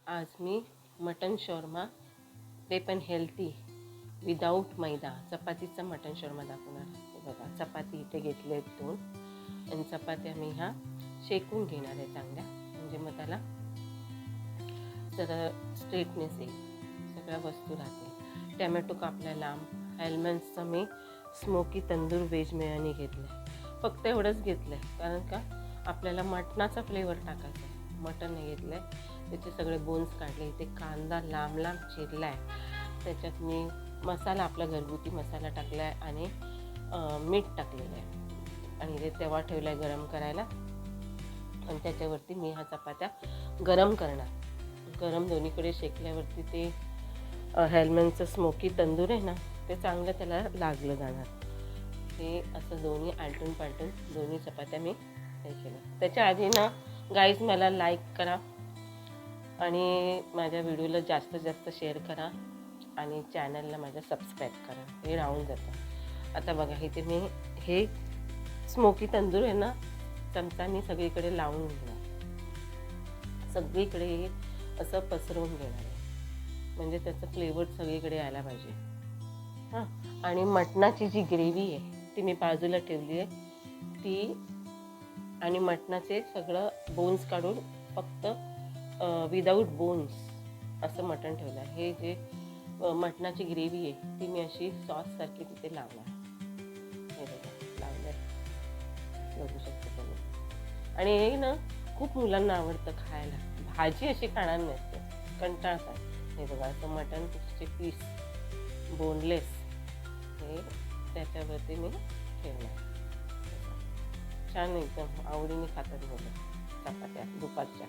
आज मी mutton shawarma, ते पण हेल्थी, विदाऊट मैदा, चपातीचा मटन शॉर्मा दाखवणार. हे बघा, चपाती इथे घेतले आहेत 2 आणि चपात्या मी ह्या शेकून घेणार आहे चांगल्या, म्हणजे मग त्याला जरा स्ट्रेटनेस येईल, सगळ्या वस्तू राहतील. टॅमॅटो कापला लांब. हेलमन्सचं मी स्मोकी तंदूर व्हेज मेयोनी घेतलं आहे. फक्त एवढंच घेतलं आहे कारण का आपल्याला मटणाचा फ्लेवर टाकायचा आहे. मटण घेतलं आहे, त्याचे सगळे बोन्स काढले. इथे कांदा लांब लांब चिरला आहे, त्याच्यात मी मसाला, आपला घरगुती मसाला टाकला आहे आणि मीठ टाकलेलं आहे आणि इथे तवा ठेवला आहे गरम करायला आणि त्याच्यावरती मी ह्या चपात्या गरम करणार. गरम दोन्हीकडे शेकल्यावरती ते हेलमनचं स्मोकी तंदूर आहे ना, ते चांगलं त्याला लागलं जाणार. हे असं दोन्ही आलटून पालटून दोन्ही चपात्या मी हे केलं. त्याच्या आधी ना गाईज, मला लाईक करा आणि माझ्या व्हिडिओला जास्तीत जास्त शेअर करा आणि चॅनलला माझ्या सबस्क्राईब करा, हे राहून जातं. आता बघा, इथे मी हे स्मोकी तंदूर आहे ना, चमचानी सगळीकडे लावून घेणार, सगळीकडे असं पसरवून घेणार आहे, म्हणजे त्याचं फ्लेवर सगळीकडे यायला पाहिजे. हां, आणि मटणाची जी ग्रेव्ही आहे ती मी बाजूला ठेवली आहे, ती आणि मटणाचे सगळं बोन्स काढून फक्त विदाऊट बोन्स असं मटण ठेवलं आहे. हे जे मटणाची ग्रेव्ही आहे ती मी अशी सॉससारखी तिथे लावणार. हे बघा, लावलं, बघू शकतो तुम्ही. आणि हे ना खूप मुलांना आवडतं खायला. भाजी अशी खाणार नसते, कंटाळतात. हे बघा, असं मटणचे पीस बोनलेस हे त्याच्यावरती मी ठेवणार. छान, एकदम आवडीने खातात मुलं चपात्या दुपारच्या.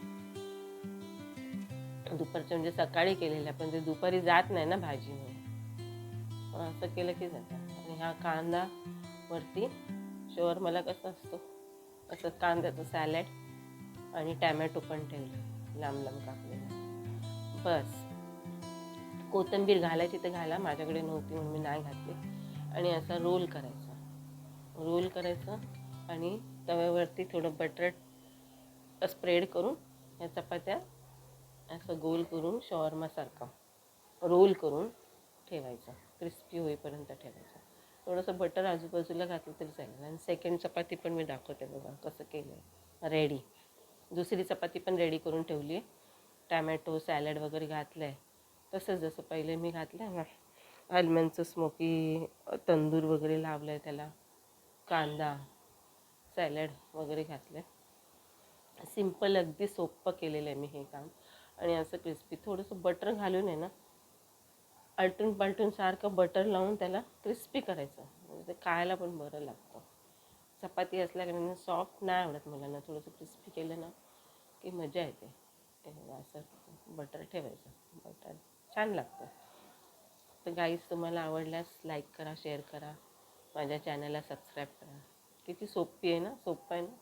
म्हणजे सकाळी केलेल्या, पण ते दुपारी जात नाही ना भाजी म्हणून, असं केलं की जातं. आणि हा कांदा वरती शॉर्माला कसं असतो असं कांद्याचं सॅलड आणि टॅमॅटो पण ठेवले लांब लांब कापलेला. बस, कोथिंबीर घालायची तर घाला, माझ्याकडे नव्हती म्हणून मी नाही घातली. आणि असा रोल करायचा आणि तव्यावरती थोडं बटर स्प्रेड करून या चपात्या असं गोल करून शॉर्मासारखा रोल करून ठेवायचा, क्रिस्पी होईपर्यंत ठेवायचा. थोडंसं बटर आजूबाजूला घातलं तरी चालेल. आणि सेकंड चपाती पण मी दाखवते, बघा कसं केलं आहे रेडी. दुसरी चपाती पण रेडी करून ठेवली आहे, टॅमॅटो सॅलड वगैरे घातलं आहे तसंच जसं पहिले मी घातलं आहे ना. आलमंडचं स्मोकी तंदूर वगैरे लावलं आहे त्याला, कांदा सॅलड वगैरे घातलं आहे. सिम्पल, अगदी सोपं केलेलं आहे मी हे काम. आणि असं क्रिस्पी थोडंसं बटर घालून आहे ना, आलटून पालटून सारखं बटर लावून त्याला क्रिस्पी करायचं, म्हणजे ते खायला पण बरं लागतं. चपाती असल्याकारणे सॉफ्ट नाही आवडत मुलांना, थोडंसं क्रिस्पी केलं ना की मजा येते. असं बटर ठेवायचं, बटर छान लागतं. तर गाईज, तुम्हाला आवडल्यास लाईक करा, शेअर करा, माझ्या चॅनलला सबस्क्राईब करा. किती सोपी आहे ना, सोपं आहे ना.